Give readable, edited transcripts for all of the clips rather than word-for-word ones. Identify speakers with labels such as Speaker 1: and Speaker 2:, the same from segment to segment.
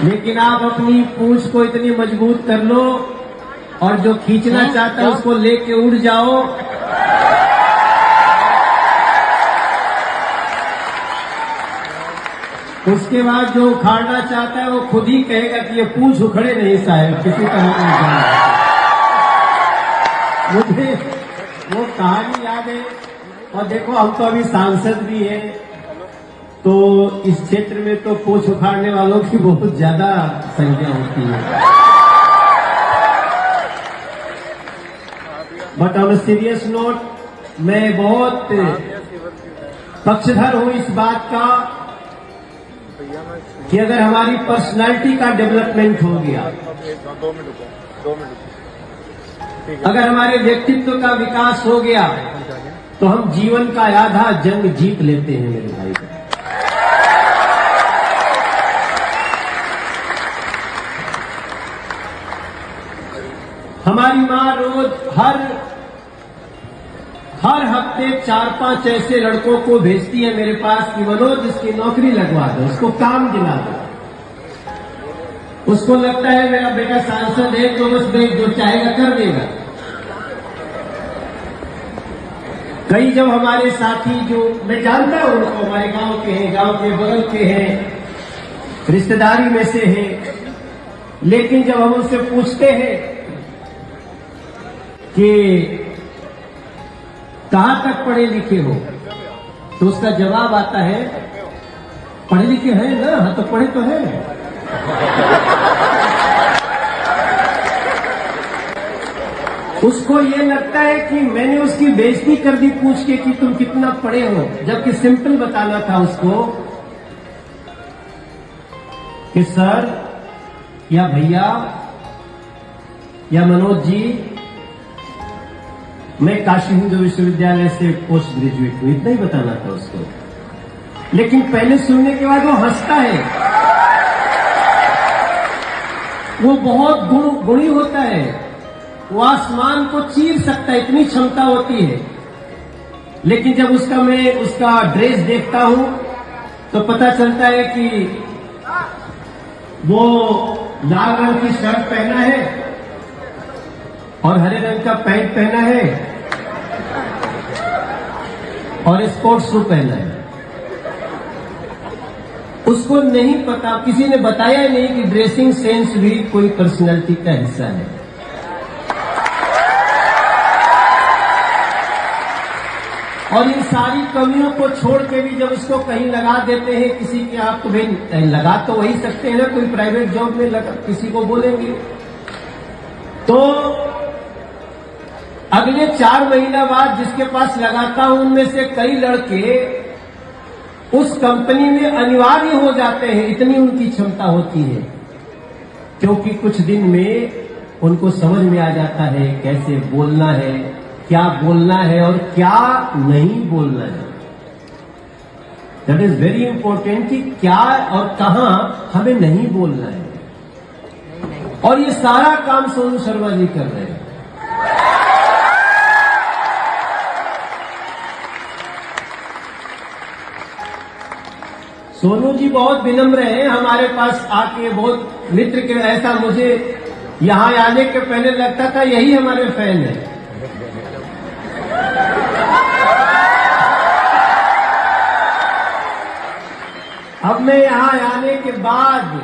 Speaker 1: लेकिन आप अपनी पूंछ को इतनी मजबूत कर लो और जो खींचना चाहता है उसको लेके उड़ जाओ। उसके बाद जो उखाड़ना चाहता है वो खुद ही कहेगा कि ये पूंछ उखड़े नहीं साहब, किसी का नहीं जाना। मुझे वो कहानी याद है। और देखो हम तो अभी सांसद भी हैं, तो इस क्षेत्र में तो पूंछ उखाड़ने वालों की बहुत ज्यादा संख्या होती है। बट ऑन सीरियस नोट, मैं बहुत पक्षधर हूं इस बात का कि अगर हमारी पर्सनालिटी का डेवलपमेंट हो गया, अगर हमारे व्यक्तित्व का विकास हो गया, तो हम जीवन का आधा जंग जीत लेते हैं मेरे भाई। हमारी माँ रोज हर हफ्ते 4-5 ऐसे लड़कों को भेजती है मेरे पास कि मनोज इसकी नौकरी लगवा दो, उसको काम दिला दो। उसको लगता है मेरा बेटा सांसद है तो बस जो चाहेगा कर देगा। कई जब हमारे साथी, जो मैं जानता हूं उनको, हमारे गांव के हैं, गांव के बगल के हैं, रिश्तेदारी में से हैं, लेकिन जब हम उनसे पूछते हैं कि कहां तक पढ़े लिखे हो, तो उसका जवाब आता है पढ़े लिखे हैं ना, हाँ तो पढ़े तो है। उसको ये लगता है कि मैंने उसकी बेइज्जती कर दी पूछ के कि तुम कितना पढ़े हो, जबकि सिंपल बताना था उसको कि सर या भैया या मनोज जी, मैं काशी हिंदू विश्वविद्यालय से पोस्ट ग्रेजुएट हूं, इतना ही बताना था उसको। लेकिन पहले सुनने के बाद वो हंसता है। वो बहुत गुणी होता है, वो आसमान को चीर सकता है, इतनी क्षमता होती है। लेकिन जब मैं उसका ड्रेस देखता हूं तो पता चलता है कि वो लाल रंग की शर्ट पहना है और हरे रंग का पैंट पहना है और स्पोर्ट्स शू पहना है। उसको नहीं पता, किसी ने बताया नहीं कि ड्रेसिंग सेंस भी कोई पर्सनैलिटी का हिस्सा है। और इन सारी कमियों को छोड़ के भी जब उसको कहीं लगा देते हैं किसी के, आप तो भाई लगा तो वही सकते हैं ना, कोई प्राइवेट जॉब में लगा, किसी को बोलेंगे तो अगले 4 महीना बाद जिसके पास लगाता हूं उनमें से कई लड़के उस कंपनी में अनिवार्य हो जाते हैं, इतनी उनकी क्षमता होती है। क्योंकि कुछ दिन में उनको समझ में आ जाता है कैसे बोलना है, क्या बोलना है और क्या नहीं बोलना है। दैट इज वेरी इंपॉर्टेंट कि क्या और कहां हमें नहीं बोलना है। और ये सारा काम सोनू शर्मा जी कर रहे हैं। सोनू जी बहुत विनम्र हैं, हमारे पास आके बहुत मित्र के, ऐसा मुझे यहां आने के पहले लगता था यही हमारे फैन है। अब मैं यहां आने के बाद,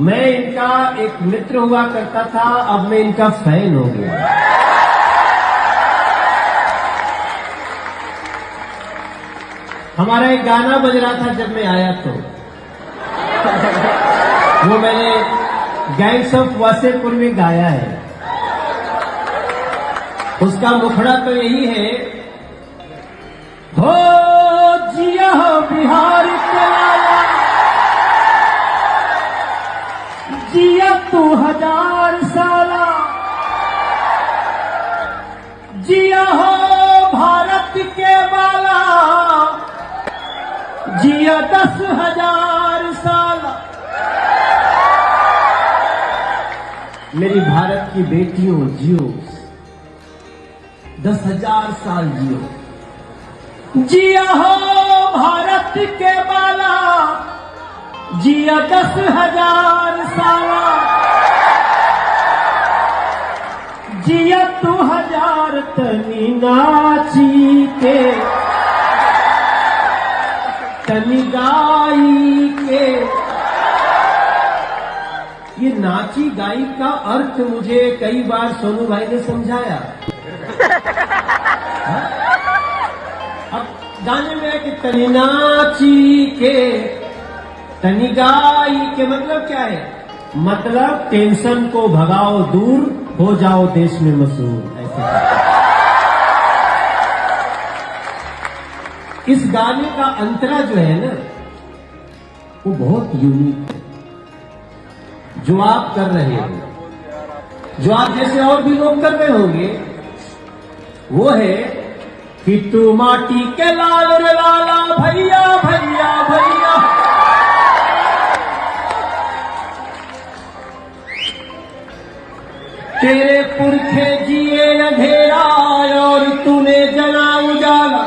Speaker 1: मैं इनका एक मित्र हुआ करता था, अब मैं इनका फैन हो गया। हमारा एक गाना बज रहा था जब मैं आया तो वो मैंने गैंग्स ऑफ वासेपुर में गाया है। उसका मुखड़ा तो यही है, हो जिया हो बिहार के लाला, जिया तू 1000 साला, जिया हो भारत के बाला, जिया 10,000 साल। मेरी भारत की बेटियों जियो, 10,000 साल जियो। जिया हो भारत के बाला, जिया 10,000 साला, जिया तू 1000 तनी नाची के, तनी गाई के। ये नाची गाई का अर्थ मुझे कई बार सोनू भाई ने समझाया। अब गाने में है कि तनी नाची के, तनी गाई के मतलब क्या है? मतलब टेंशन को भगाओ दूर, हो जाओ देश में मशहूर। ऐसे इस गाने का अंतरा जो है ना, वो बहुत यूनिक है। जो आप कर रहे हो, जो आप जैसे और भी लोग कर रहे होंगे, वो है कि तू माटी के लाल रे लाला भैया भैया भैया, तेरे पुरखे जिए अंधेरा और तूने जना उजाला,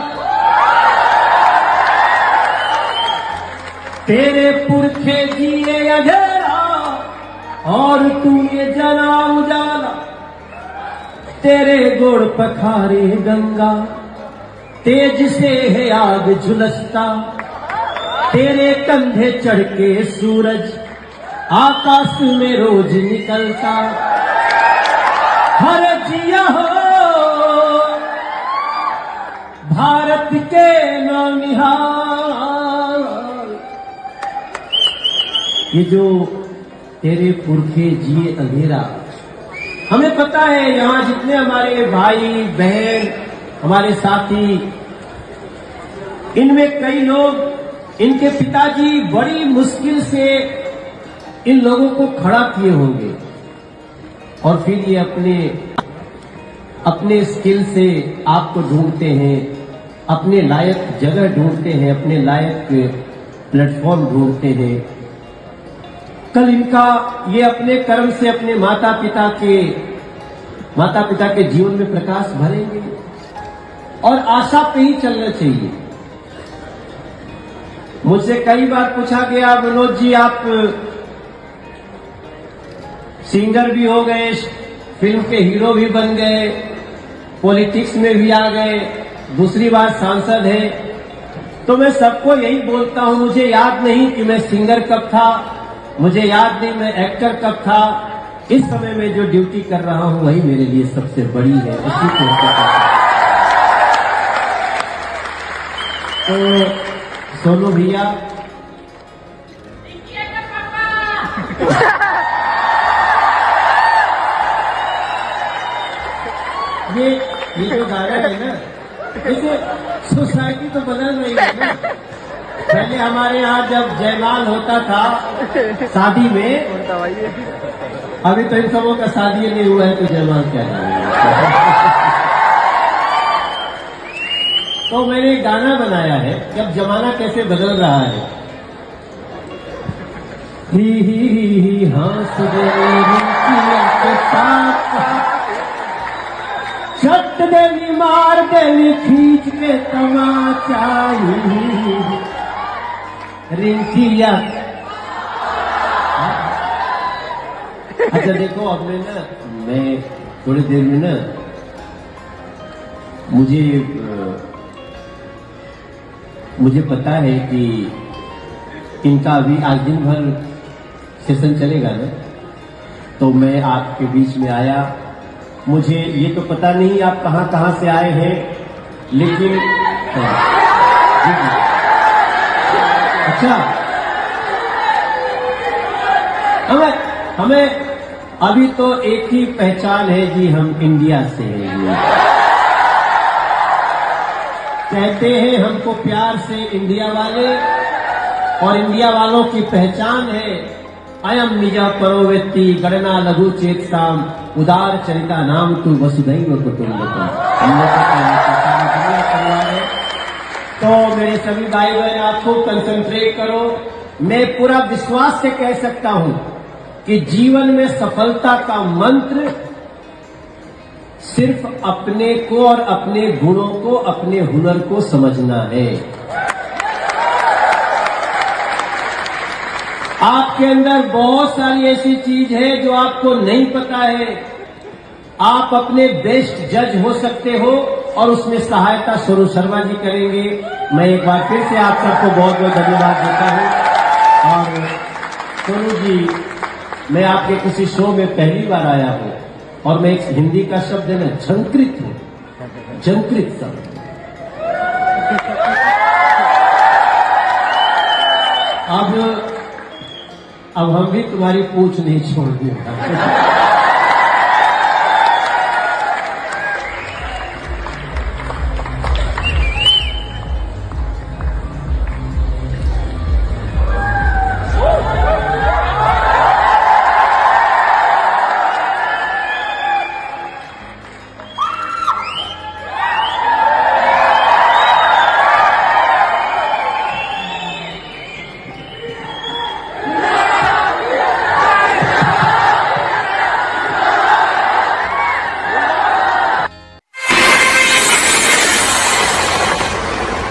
Speaker 1: तेरे पुरखे जिए अंधेरा और तूने जना उजाला, तेरे गोड़ पखारे गंगा, तेज से है आग झुलसता, तेरे कंधे चढ़ के सूरज आकाश में रोज निकलता। हर जिया हो भारत के नौनिहाल, ये जो तेरे पुरखे जिए अंधेरा, हमें पता है यहां जितने हमारे भाई बहन, हमारे साथी, इनमें कई लोग, इनके पिताजी बड़ी मुश्किल से इन लोगों को खड़ा किए होंगे और फिर ये अपने स्किल से आपको ढूंढते हैं, अपने लायक जगह ढूंढते हैं, अपने लायक प्लेटफॉर्म ढूंढते हैं। कल इनका ये अपने कर्म से अपने माता पिता के जीवन में प्रकाश भरेंगे और आशा पे ही चलना चाहिए। मुझसे कई बार पूछा गया, मनोज जी आप सिंगर भी हो गए, फिल्म के हीरो भी बन गए, पॉलिटिक्स में भी आ गए, दूसरी बार सांसद है। तो मैं सबको यही बोलता हूं, मुझे याद नहीं कि मैं सिंगर कब था, मुझे याद नहीं मैं एक्टर कब था। इस समय में जो ड्यूटी कर रहा हूं वही मेरे लिए सबसे बड़ी है। उसी को तो सोनू भैया ये जो गाना है ना, इसे सोसाइटी तो बदल रही है ना। पहले हमारे यहाँ जब जयमाल होता था शादी में, अभी तो इन सबों का शादी नहीं हुआ है तो जयमाल क्या है। तो मैंने गाना बनाया है कि अब जमाना कैसे बदल रहा है। ही हंस छट देनी मार देनी खींच के तमाचाई रिंकिया। अच्छा देखो, अब मैं थोड़ी देर में ना, मुझे पता है कि इनका अभी आज दिन भर सेशन चलेगा ना, तो मैं आपके बीच में आया। मुझे ये तो पता नहीं आप कहां से आए हैं, लेकिन अच्छा हमें अभी तो एक ही पहचान है जी, हम इंडिया से हैं। कहते हैं हमको प्यार से इंडिया वाले, और इंडिया वालों की पहचान है अयम निजा परोवेत्ति गणना लघु चेतसाम उदार चरिता नाम तू वसुधैव कुटुंबकम। हम लोग है। तो मेरे सभी भाई बहन, आपको कंसंट्रेट करो। मैं पूरा विश्वास से कह सकता हूं कि जीवन में सफलता का मंत्र सिर्फ अपने को और अपने गुणों को, अपने हुनर को समझना है। आपके अंदर बहुत सारी ऐसी चीज है जो आपको नहीं पता है। आप अपने बेस्ट जज हो सकते हो और उसमें सहायता स्वरूप शर्मा जी करेंगे। मैं एक बार फिर से आप सबको बहुत बहुत धन्यवाद देता हूं। और सोनू जी, मैं आपके किसी शो में पहली बार आया हूं और मैं एक हिंदी का शब्द है ना, झंकृत हूं, झंकृत शब्द। अब हम भी तुम्हारी पूछ नहीं छोड़ दूंगा।